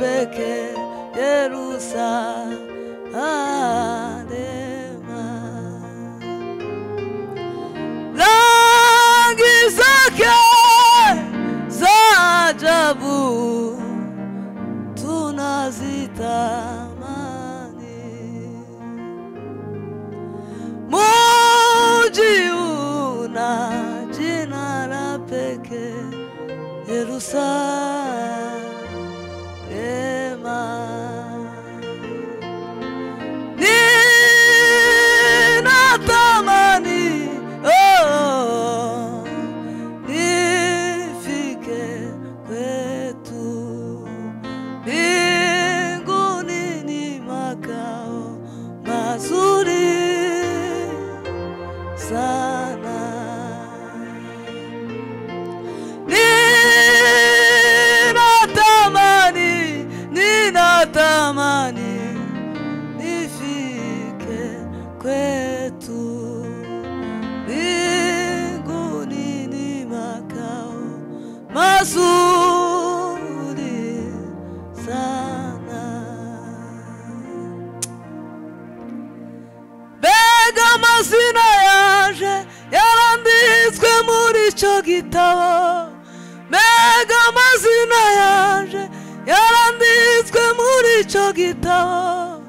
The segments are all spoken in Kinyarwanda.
peke Yerusalema rangi zake za ajabu tunazitamani muji una jina la peke Yerusalema ninatamani nifike kwetu mbinguni ni makao mazuri sana ninatamani nifike kwetu mbinguni ni makao mazuri sana mbega amazina yaje yaranditswe muri ico gitabo mbega amazina yaje yaranditswe muri ico gitabo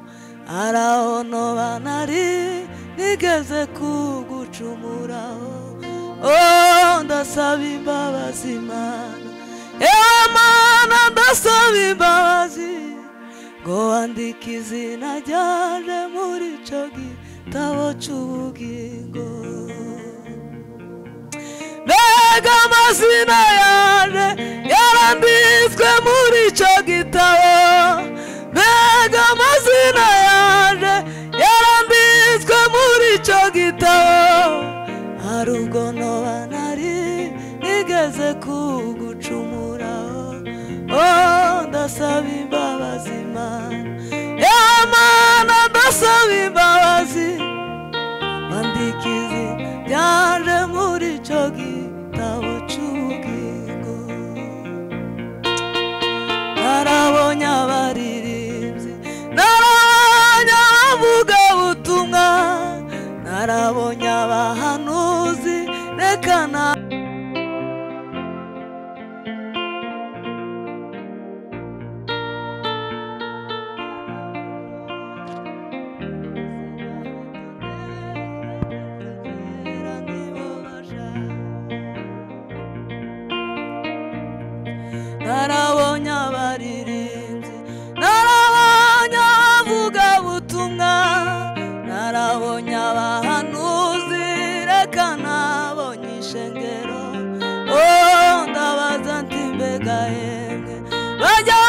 arahonoba nari nigeze kugucumuraho ndasaba imbabazi Mana yewe Mana ndasaba imbabazi ngo wandike izina ryaje muri ico gitabo c'ubugingo mbega amazina yaje yaranditswe muri ico gitabo mbega amazina yaje yaranditswe muri ico gitabo hari ubwo noba nari nigeze kugucumuraho ndasaba imbabazi Mana yewe Mana ndasaba imbabazi wandike izina ryaje muri ico gitabo c'ubugingo narabonye abaririmbyi narabonye abavuga ubutumwa narabonye abahanuzi reka narabonye abaririmbyi narabonye abavuga ubutumwa narabonye abahanuzi reka nabonye ishengero ndabaza nti mbega yemwe bajya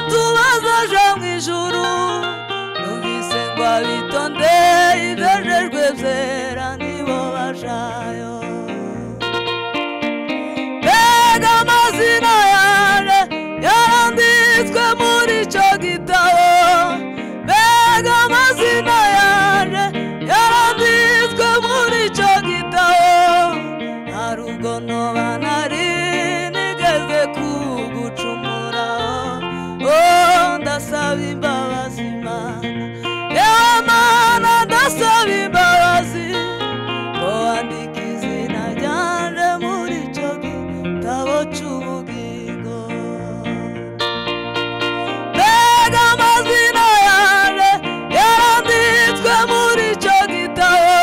tubaza aja mw'ijuru numvise ngo abitonde ibyejejwe byera nibo bajayo mbega amazina yaje yaranditswe muri ico gitabo mbega amazina yaje yaranditswe muri ico gitabo hari ubwo noba nari nigeze kugucumuraho ndasaba imbabazi Mana yewe Mana ndasaba imbabazi ngo wandike izina ryaje muri ico gitabo c'ubugingo mbega amazina yaje yaranditswe muri ico gitabo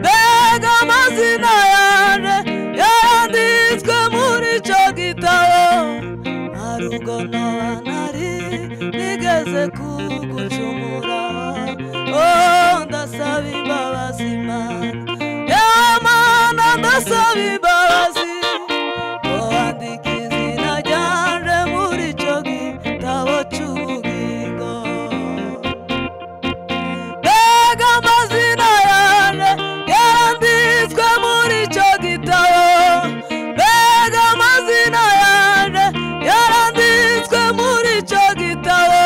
mbega amazina yaje yaranditswe muri ico gitabo hari ubwo noba nari nigeze kugucumuraho ndasaba imbabazi Mana yewe Mana ndasaba imbabazi wandike izina ryaje muri ico gitabo c'ubugingo mbega amazina yaje yaranditswe muri ico gitabo mbega amazina yaje yaranditswe muri ico gitabo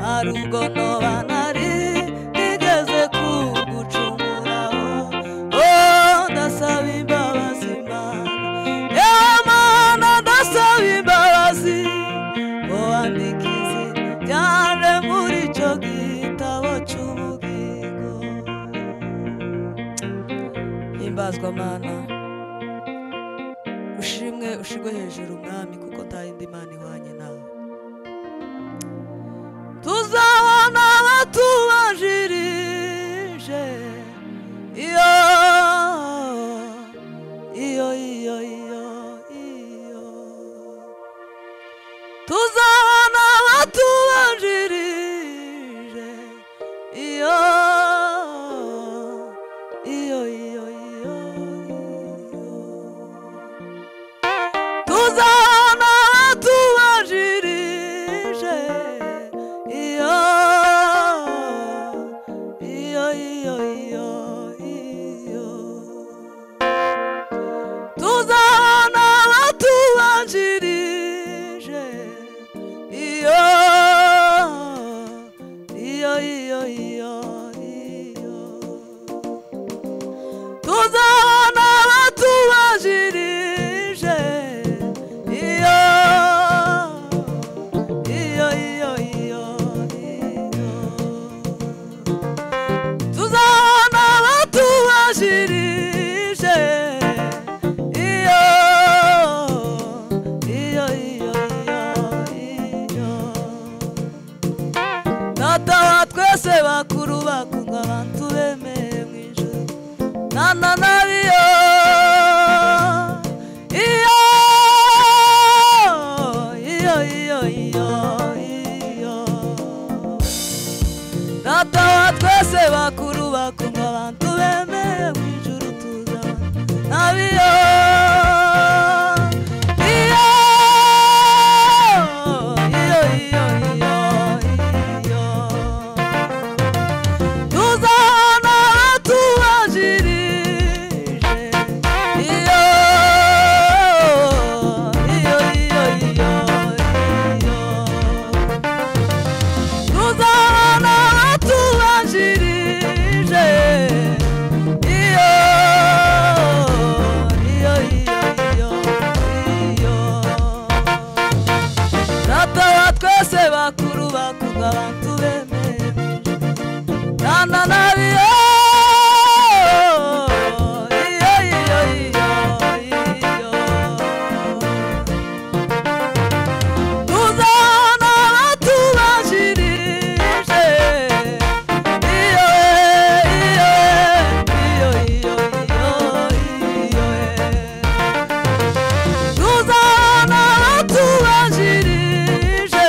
hari ubwo noba nari nigeze kugucumuraho ndasaba imbabazi Mana yewe Mana ndasaba imbabazi kwandika izina ryaje muri icyo gitabo cy'ubugingo. Himbazwa Mana, ushimwe ushigwe hejuru mwami, kuko nta yindi mana ihwanye nawe. Tuzabona abatubanjirije iyo tuzabona abatubanjirije iyo tuzabona abatubanjirije iyo tuzabona abatubanjirije iyo tuzabona abatubanjirije iyo tuzabona abatubanjirije Data wa twese bakuru bakunga abantu bemeye mu ijuru, nana nabiyo Data wa twese bakuru bakunga abantu bemeye mu ijuru, tuzabona nabiyo bakuru bakunga abantu bemeye nana nabiyo tuzabona abatubanjirije tuzabona abatubanjirije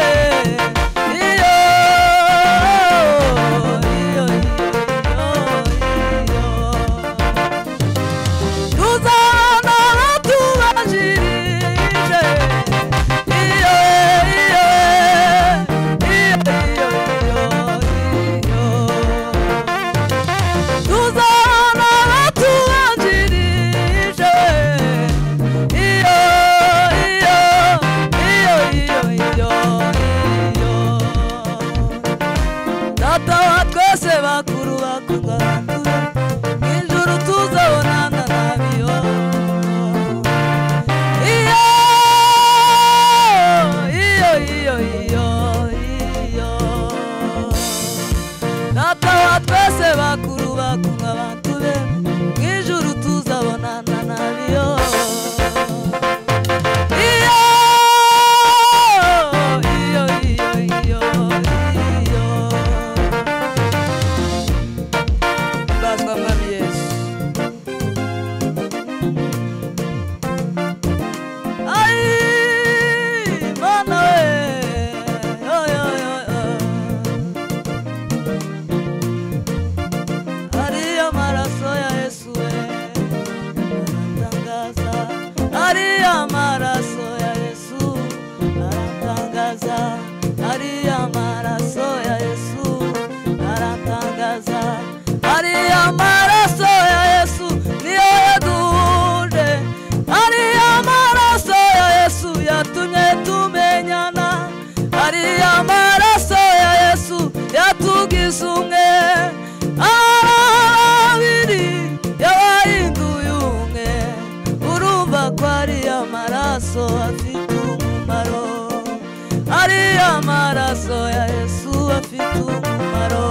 ariya maraso ya Yesu afite umumaro.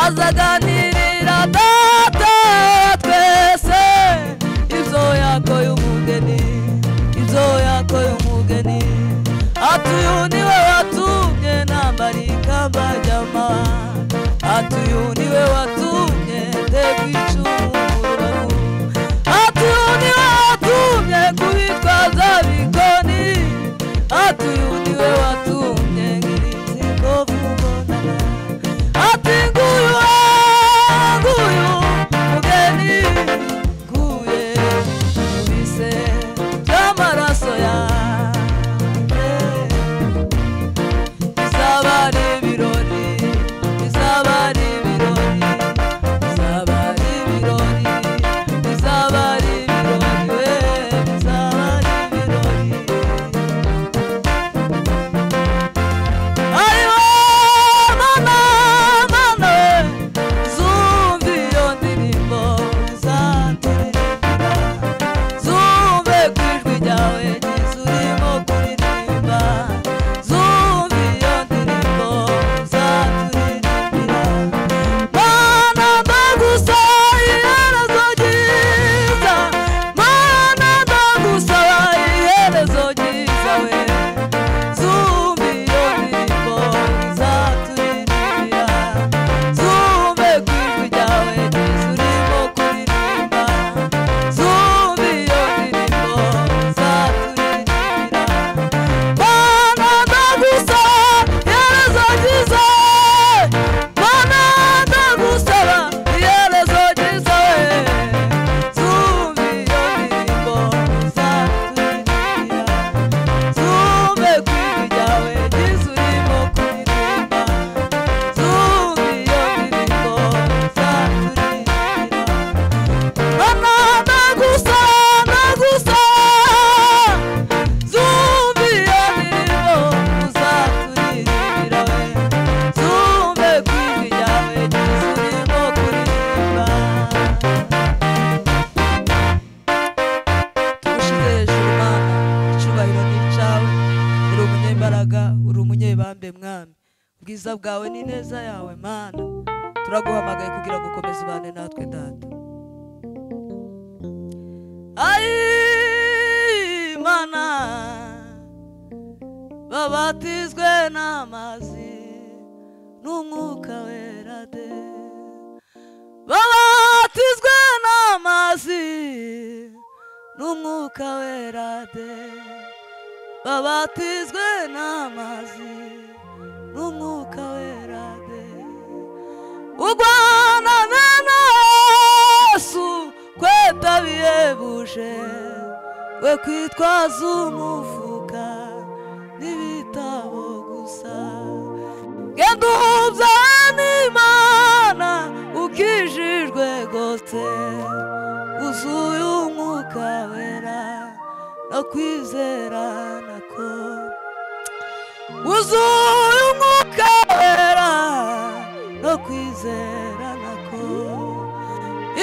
azaganirira data twese ibyo yakoye umugeni atuyu niwe watumye nambara ikamba ry'amahwa atuyu niwe watumye ndegwa icumu atuyu niwe watumye kubitwaza bikoni atuyu niwe watumye ngirinziko vubonana ati nguyu mugeni guye mubise by'amaraso yanjye bizaba ari ibirori uburambe mwami ubwiza bwawe n'ineza yawe mana turaguhamagaye kugira ngo ukomeze ubane natwe data Ai mana babatizwe n'amazi n'umwuka wera de babatizwe n'amazi n'umwuka wera de babatizwe n'amazi n'umwuka wera de ugwana na Yesu kwetabiyebuje we kwitwaza umufuka n'ibitabo gusa genda uhubza n'Imana ukijijwe gose uzuye umwuka wera no kwizera nako uzuye umwuka wera no kwizera nako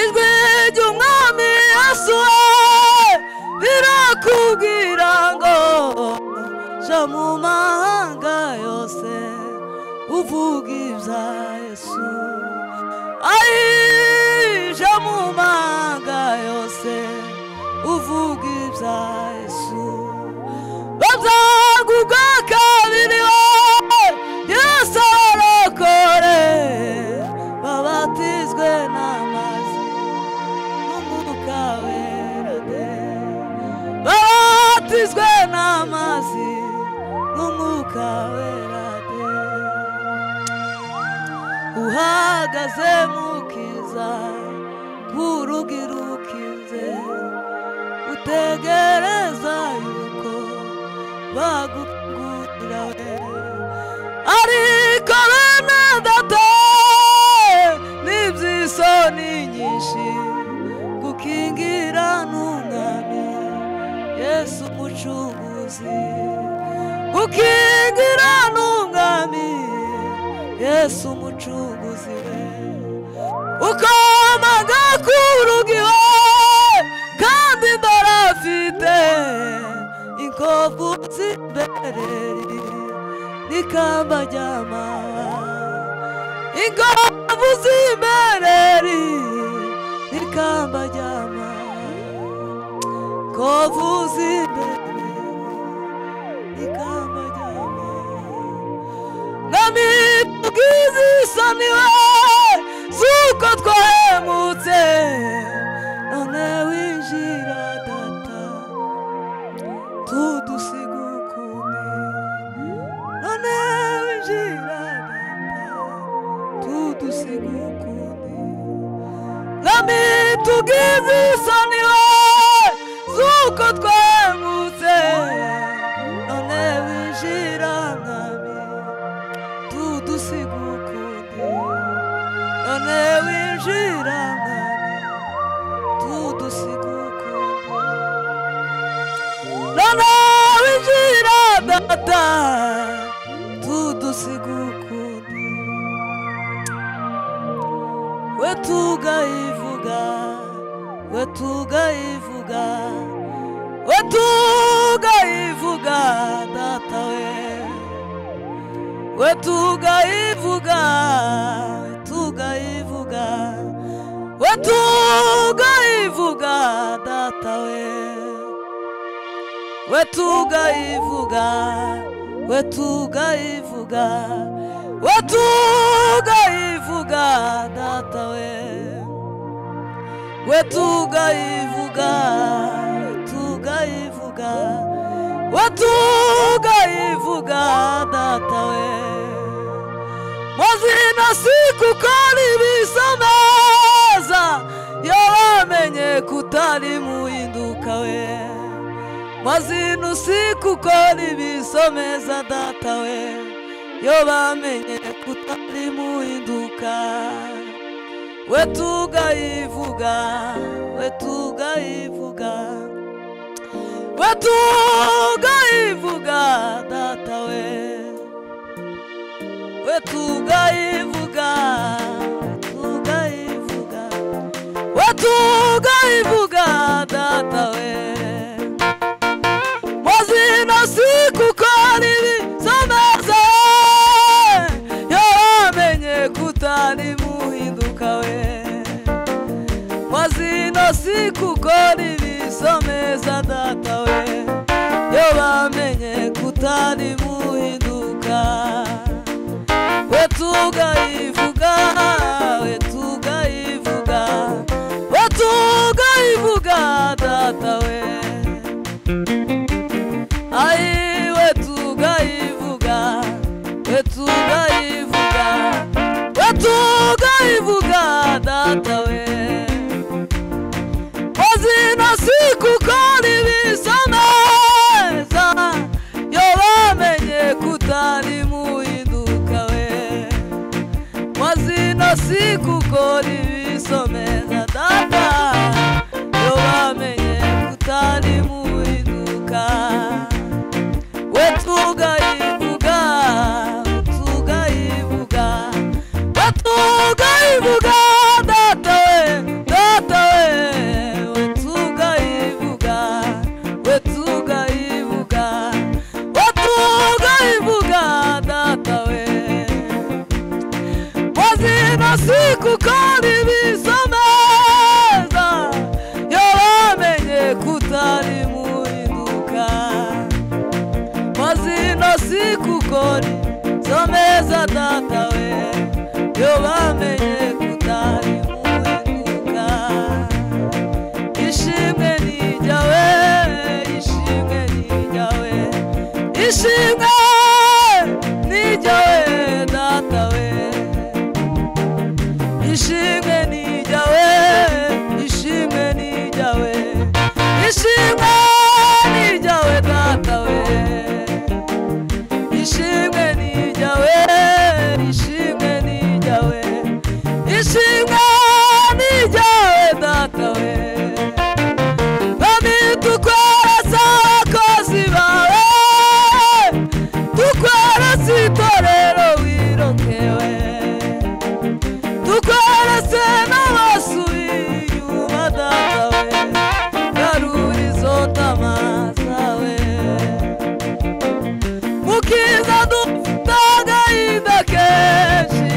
ijwi ry'umwami Yesu rirakubwira ngo ja mu mahanga yose uvuga ibya Yesu ai ja mu mahanga yose uvuga ibya Yesu bazagubwa kabiri Yesu arokore babatizwe n'amazi n'umwuka wera de babatizwe n'amazi n'umwuka wera de uhagaze mukiza kurugi rukinze utegereza yuko bagukundira we ariko bene data n'iby'isoni nyinshi gukingira n'umwami Yesu umucunguzi gukingira n'umwami Yesu umucunguzi we ukomaga kurugi we kandi ndarafite inkovu z'imbereri n'ikamba ry'amahwa inkovu z'imbereri n'ikamba ry'amahwa inkovu z'imbereri n'ikamba ry'amahwa namitugize isoni we zuko twahemutse none winjira data tudusiga ukundi none winjira data tudusiga ukundi namitugize isoni we zuko twahemutse none winjira mwami tudusiga ukundi none winjira mwami tudusiga ukundi none winjira data tudusiga ukundi we tugayivuga we tugayivuga we tugayivuga data we tugayivuga tugayivuga we tugayivuga data we tugayivuga we tugayivuga we tugayivuga data we tugayivuga tugayivuga we tugayivuga data mazina sikukora ibisameza yamenye kutari muhinduka we mazina sikukora ibisomeza data yo bamenye kutari muhinduka we tugayivuga we tugayivuga we tugayivuga data we tugayivuga tugayivuga we tugayivuga data mazina sikukora ibisomeza data we yo bamenye kutari muhinduka we tugayivuga we tugayivuga we tugayivuga data we ai we tugayivuga we tugayivuga we tugayivuga data we mazina siku kari bisameza yo bamenye kutari muhinduka we mazina siku kari bisomeza data yo bamenye kutari muhinduka we tugayivuga tugayivuga we tugayivuga data we data we we tugayivuga we tugayivuga we tugayivuga data we mazina siku kari bisameza yo bamenye kutari muhinduka mazina siku kari someza data we yo bamenye kutari muhinduka ishimwe nijawe ishimwe nijawe ishimwe nijawe data we ishimwe nijawe ishimwe nijawe ishimwe nijawe data we ishimwe nijawe ishimwe nijawe ishimwe nijawe data we bami tukweretse abakozi bawe tukweretse itorero wirokewe tukweretse n'abasubiye inyuma data we garura izo ntama zawe mukiza dufite agahinda kenshi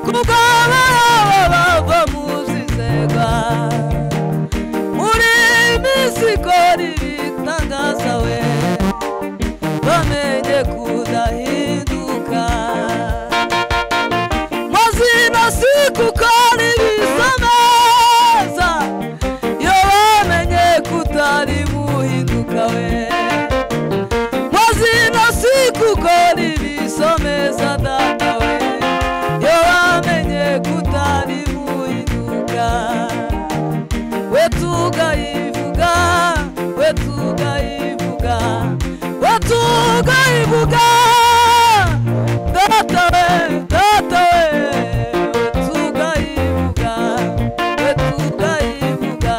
kubwo abana bava mu zizega muri minsi ikora ibitangaza we bamenye kudahinduka mazina siku kari bisameza yo bamenye kutari muhinduka we mazina siku kari bisomeza data we yo bamenye kutari muhinduka we tugayivuga we tugayivuga we tugayivuga data we data we we tugayivuga we tugayivuga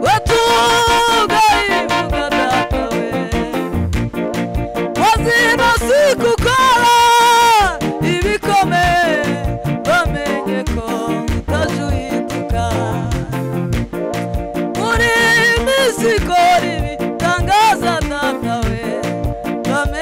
we tugayivuga data we mazina siku kora ibikomeye bamenye ko utajuhinduka muri minsi ikora ibitangaza data we bamenye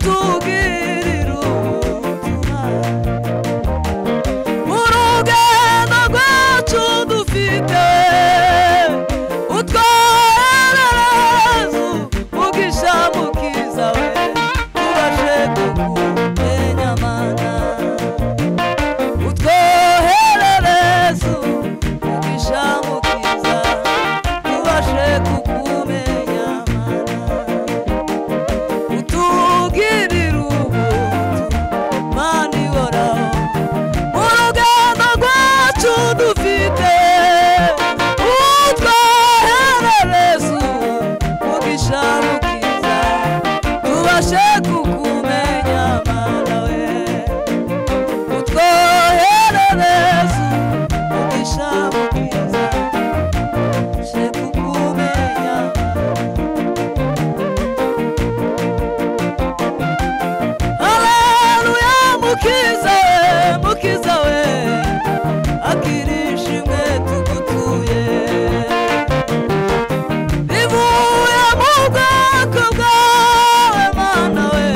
utugirira ubutumwa mu rugendo rwacu dufite utwoherereza umugisha mukiza we tubashe kukumenya mana utwoherereza umugisha mukiza tubashe kukumenya mana utugirira ubuntu mana ihoraho mu rugendo rwacu dufite utwoherereza umugisha mukiza tubashe kukumenya mana we utwoherereza umugisha mukiza tubashe kukumenya haleluya mukiza we akirisha imwe tugutuye bivuye mu bwoko bwawe mana we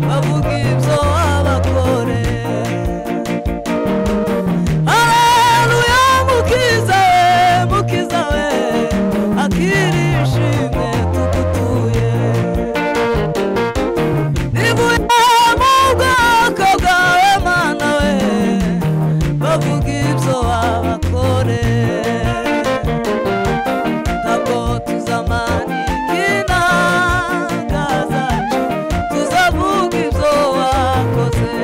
bavuga ibyo wabakoreye haleluya mukiza we akirisha imwe tugutuye bivuye mu bwoko bwawe mana we bavuga ibyo wabakoreye ntabwo tuzamanika inanga zacu tuzavuga ibyo wakoze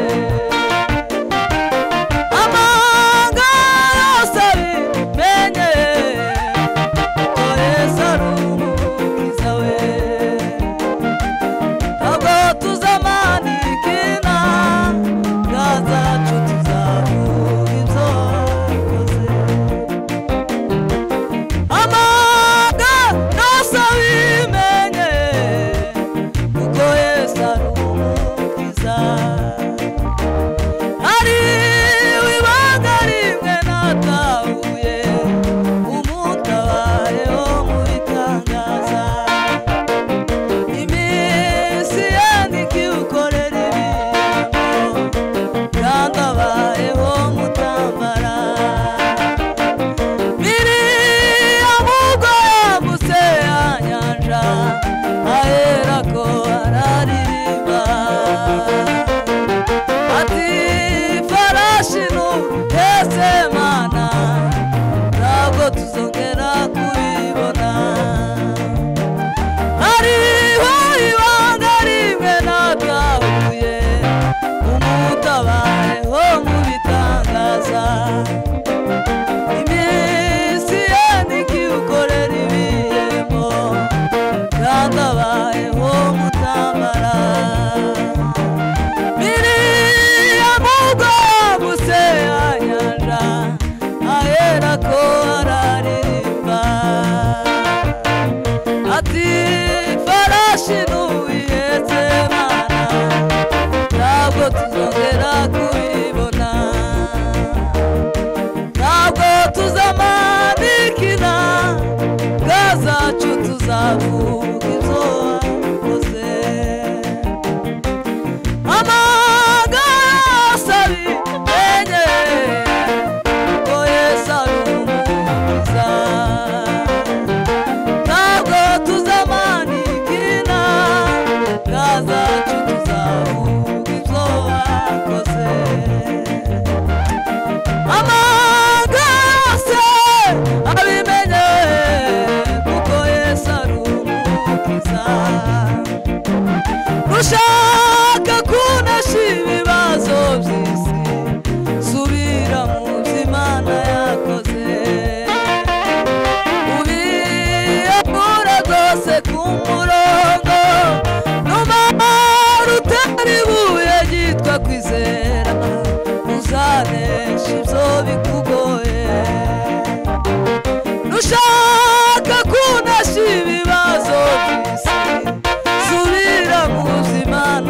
amanga yose abimenye ko Yesu ari umukiza we ntabwo tuzamanika inanga zacu tuzavuga ibyo wakoze amanga yose abimenye kuko Yesu ari umukiza ari ibanga rimwe natahuye umutabayeho mu bitangaza iminsi ye ntikiwukorera imirimo kandi abayeho mutambara Miriyamu ubwo yambutse ya nyanja aherako araririmba ati farashi ntuhetse mana ntabwo tuzongera kubibona hariho ibanga rimwe natahuye umutabayeho mu bitangaza iminsi ye ntikiwukorera ibiremo kandi abayeho mutambara Miriyamu ubwo yambutse ya nyanja aherako araririmba ati farashi ntuhetse mana ntabwo tuzongera kubibona ntabwo tuzamanika inanga zacu tuzavuga ibyo wakoze amanga yose abimenye ko Yesu ari umukiza ntabwo tuzamanika inanga zacu tuzavuga ibyo wakoze amanga yose abimenye kuko Yesu ari umukiza ushaka kunesha ibibazo by'isi subira mu byo Imana yakoze ubiyakura rwose ku murongo numara utera ibuye ryitwa kwizera uzanesha ibyo bikugoye nushaka kunesha ibibazo by'isi subira mu byo Imana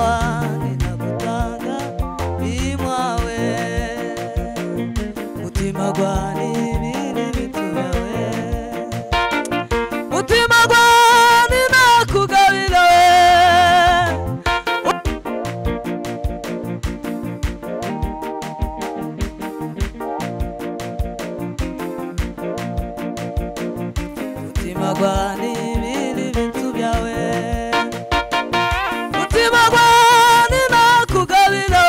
wani nagutanga imwawe mutima gwani biri bitu yawe mutima gwani nakugabira mutima gwani biri bitu byawe mutima gwani nakugabira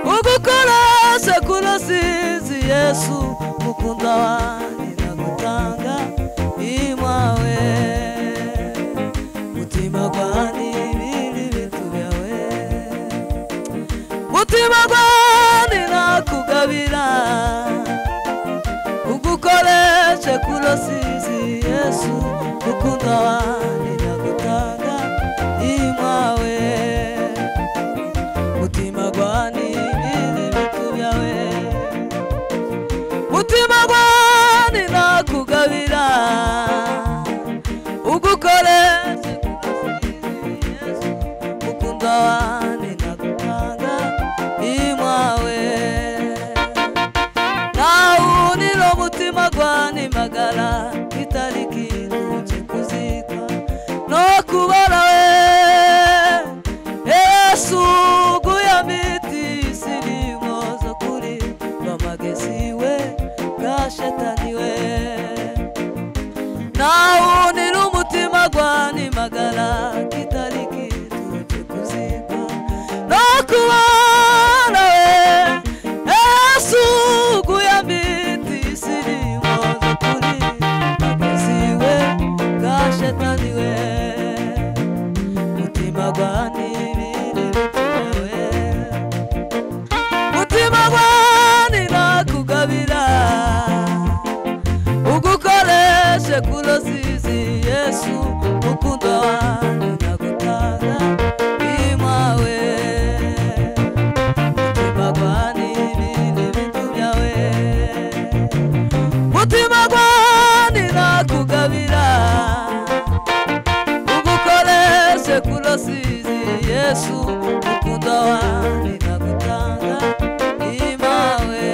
ugukoreshe kurasizi Yesu mukunda wani nagutanga imwawe mutima gwani biri bitu byawe mutima gwani nakugabira ugukoreshe kurasizi Yesu mukunda wani nagutanga imwawe mutima gwani biri bitu byawe mutima gwani nakugabira ugukoreshe kurasizi Yesu mukunda wani nagutanga imwawe naunilo mutima gwani magara kitari kintu kikuzika no kubara we Yesu guyamiti silimo zo kuri bamagezi we gashetani we naunilo mutima gwani magara kitari kintu kikuzika no kubara we Yesu guyamiti silimo zo kuri bamagezi we gashetani we mutima gwani biri bitu byawe mutima gwani nakugabira ugukoreshe kurasizi Yesu mukunda wani nagutanga imwawe mutima gwani biri bitu byawe mutima gwani nakugabira ugukoreshe kurasizi Yesu mukunda wani nagutanga imwawe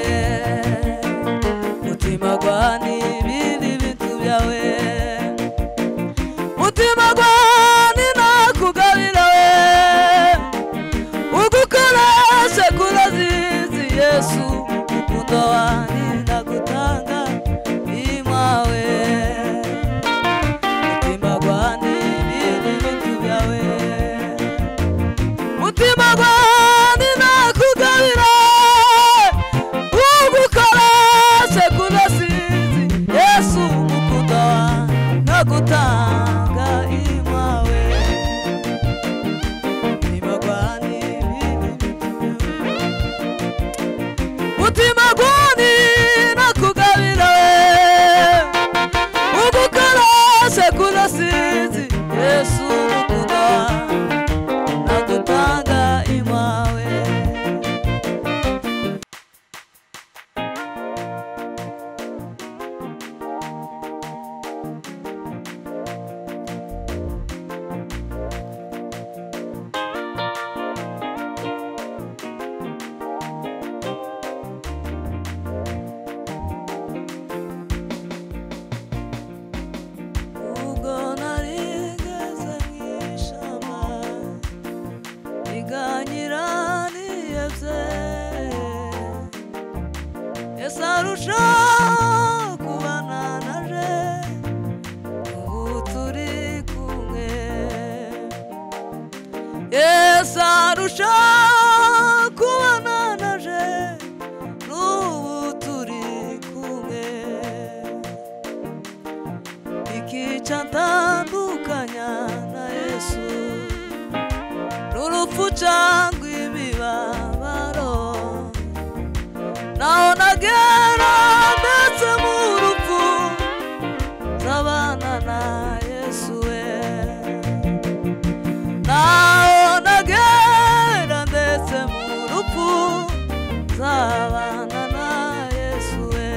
mutima gwani biri bitu byawe mutima gwani nakugabira ugukoreshe kurasizi Yesu mukunda wani nagutanga imwawe mutima gwani biri bitu byawe mutima gwani nakugabira ugukoreshe kurasizi Yesu mukunda nagutanga imwawe mutima gwani biri bitu byawe mutima gwani nakugabira ugukoreshe kurasizi Yesu mukunda nagutanga imwawe ubwo narigeze mwishama iganyira niyevye Yesu arusha kubana naje ubu turi kumwe Yesu arusha kubana naje n'ubu turi kumwe ikica ntandukanya na Yesu n'urupfu cyangwa imibabaro naho nagera ndetse mu rupfu nzabana na Yesu we naho nagera ndetse mu rupfu nzabana na Yesu we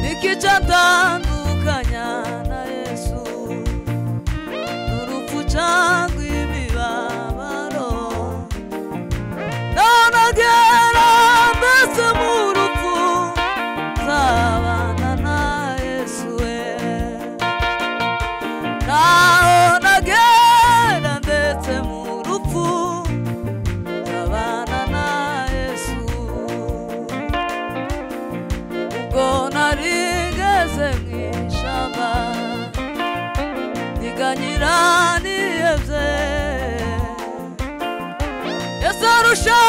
nikica ntandukanya na Yesu n'urupfu cyangwa imibabaro nanagera mbese mu rupfu nzabana na Yesu we naho nagera ndetse mu rupfu nzabana na Yesu ubwo narigeze mw'ishamba niganyira nihebye Yesu arusha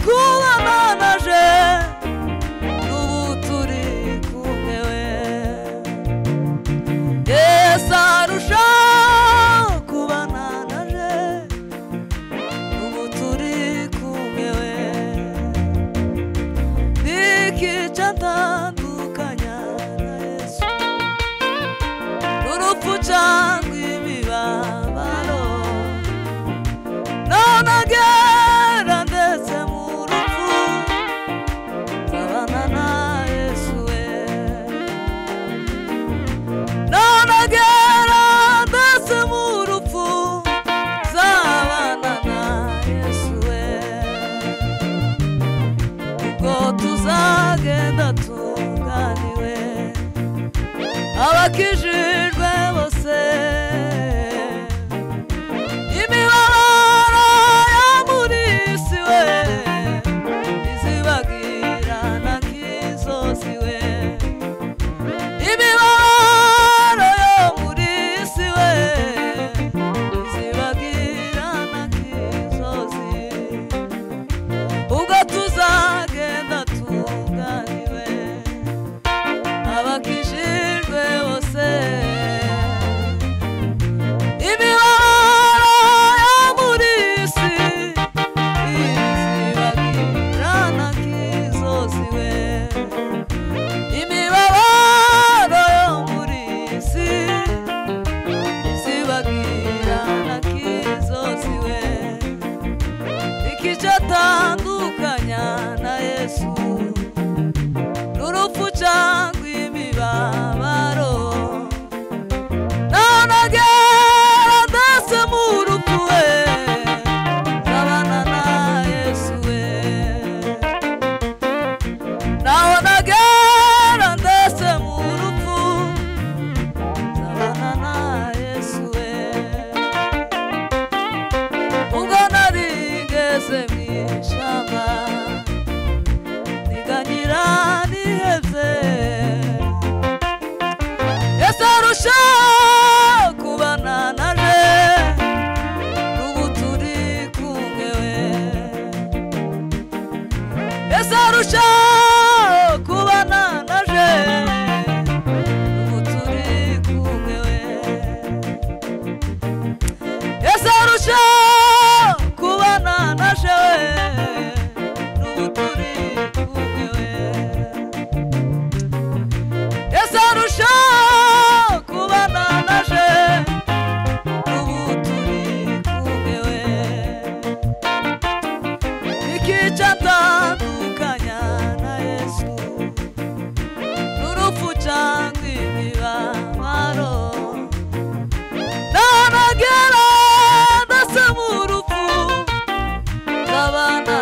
kubana naje n'ubu turi kumwe we Yesu arusha kubana naje n'ubu turi kumwe we nikica ntandukanya na Yesu n'urupfu cyangwa imibabaro nanagera ndetse mu rupfu nzabana na Yesu we nanagera ndetse mu rupfu nzabana na Yesu we ubwo tuzagenda tunganiwe abakijijwe bose imibabaro yo muri isi we izibagirana nk'inzozi we imibabaro yo muri isi we izibagirana nk'inzozi ubwo tuzagenda tunganiwe abakijijwe bose imibabaro yo muri isi izibagirana nk'inzozi we imibabaro yo muri isi izibagirana nk'inzozi we ikica tandukanya na Yesu n'urupfu cyangwa imibabaro nanagera ndetse mu rupfu we nzabana na Yesu we naho nagera ndetse mu rupfu nzabana na Yesu we ubwo narigeze mw'ishamba niganyira nihebye Yesu arusha kubana naje n'ubu turi kumwe we Yesu arusha kubana naje n'ubu turi kumwe we Yesu arusha kubana naje n'ubu turi kumwe we Yesu arusha kubana naje n'ubu turi kumwe we ikica ntandukanya na Yesu n'urupfu cyangwa imibabaro nanagera ndetse mu rupfu nzabana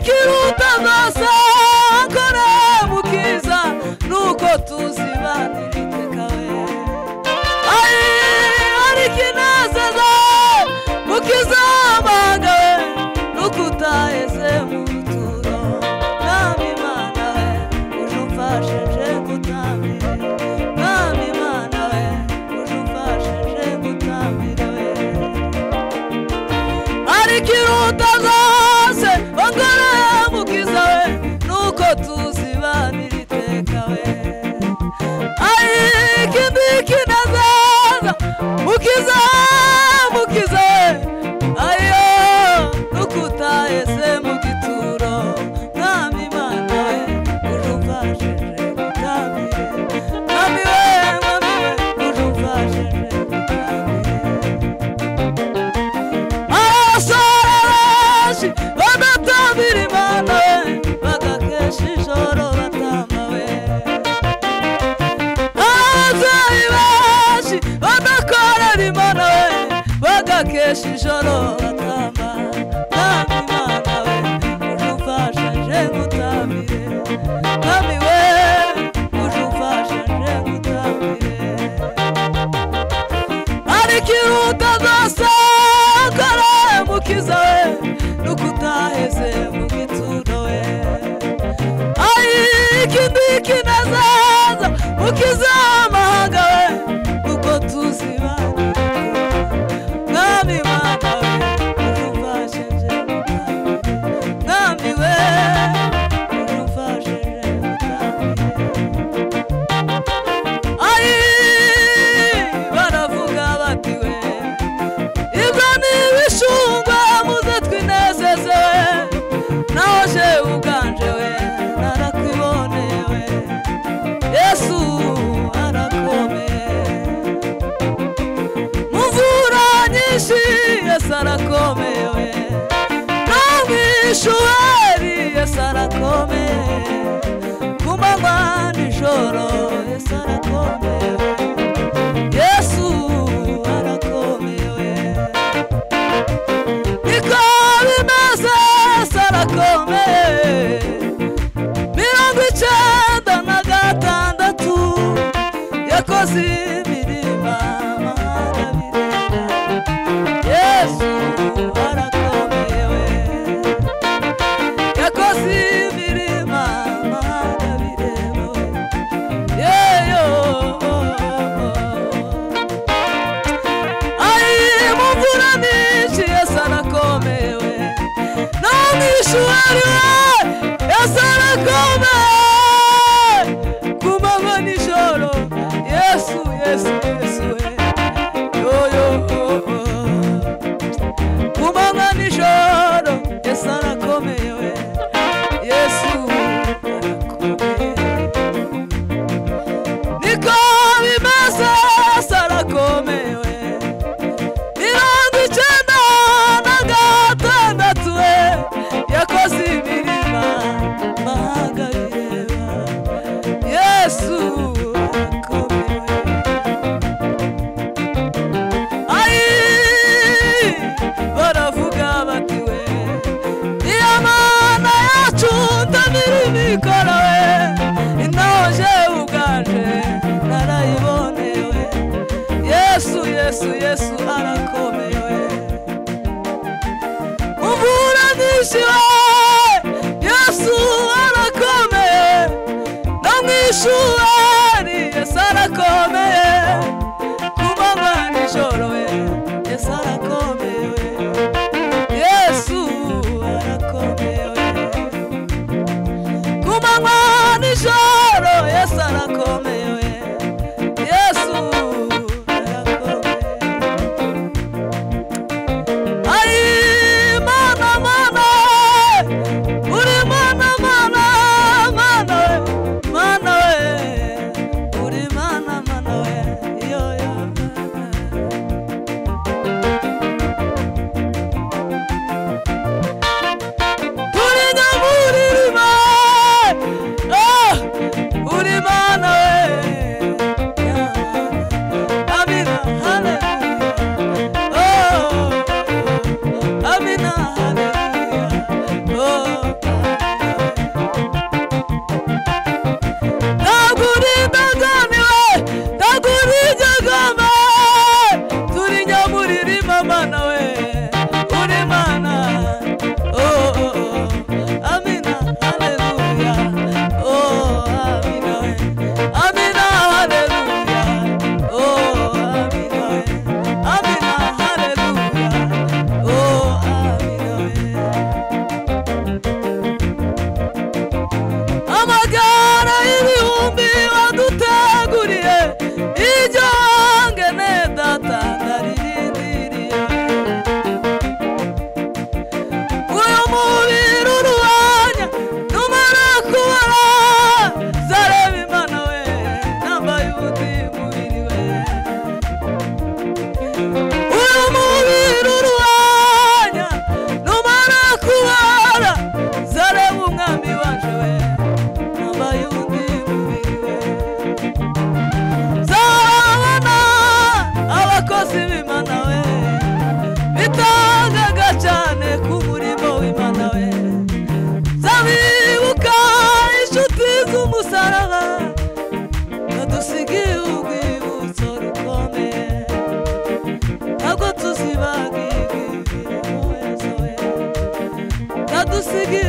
ikiruta zose akora mukiza nuko tuzibanira iteka we ari kinezeza mukiza amahanga we nuko utaheze mu buturo mwami Imana we uje umfashije gutambira mwami Imana we uje umfashije gutambira we ari kiruta zose akora mukiza we nuko tuzibanira iteka we ikindi kinezeza mukiza mukiza we ayo nuko utaheze mu gituro mwami Imana we uje umfashije gutambira mwami we uje umfashije abasore badatambira Imana we bagakesha ijoro batamba we ababyeyi benshi badakorera Imana we bagakesha ijoro batamba mwami Imana we uje umfashije gutambire mwami we uje umfashije gutambire ari kiruta zose akora mukiza we nuko utaheze mu gituro we ikindi kinezeza mukiza amahanga we nuko tuzibanira mwami Imana we uje umfashije gutambire mwami we uje umfashije gutambire baravuga bati we ibyo ni ibishungwe muze twinezeze we naho je uganje we narakwiboneye we Yesu arakomeye muvura nyinshi Yesu arakomeye we no mwishuheri Yesu arakomeye ku manywa nijoro Yesu arakomeye we Yesu arakomeye we niko bimeze Yesu arakomeye 96 yakoze imirima amahanga bireba Yesu arakomeye we yakoze imirima amahanga bireba yeyo muvura nyinshi Yesu arakomeye we no mwishuheri we Yesu arakomeye ku manywa nijoro Yesu Yesu Yesu we yo ku manywa nijoro Yesu arakomeye we Yesu arakomeye niko bimeze Yesu arakomeye we 96 we yakoze imirima amahanga bireba Yesu arakomeye baravuga bati we iyo Mana yacu ntamira imikora we inaho je uganje narayiboneye we Yesu Yesu Yesu arakomeye we muvura nyinshi we Yesu arakomeye no mwishuheri Yesu arakomeye ku manywa nijoro we Yesu arakomeye we Yesu arakomeye we ku manywa nijoro Yesu arakomeye we Yesu arakomeye usigiye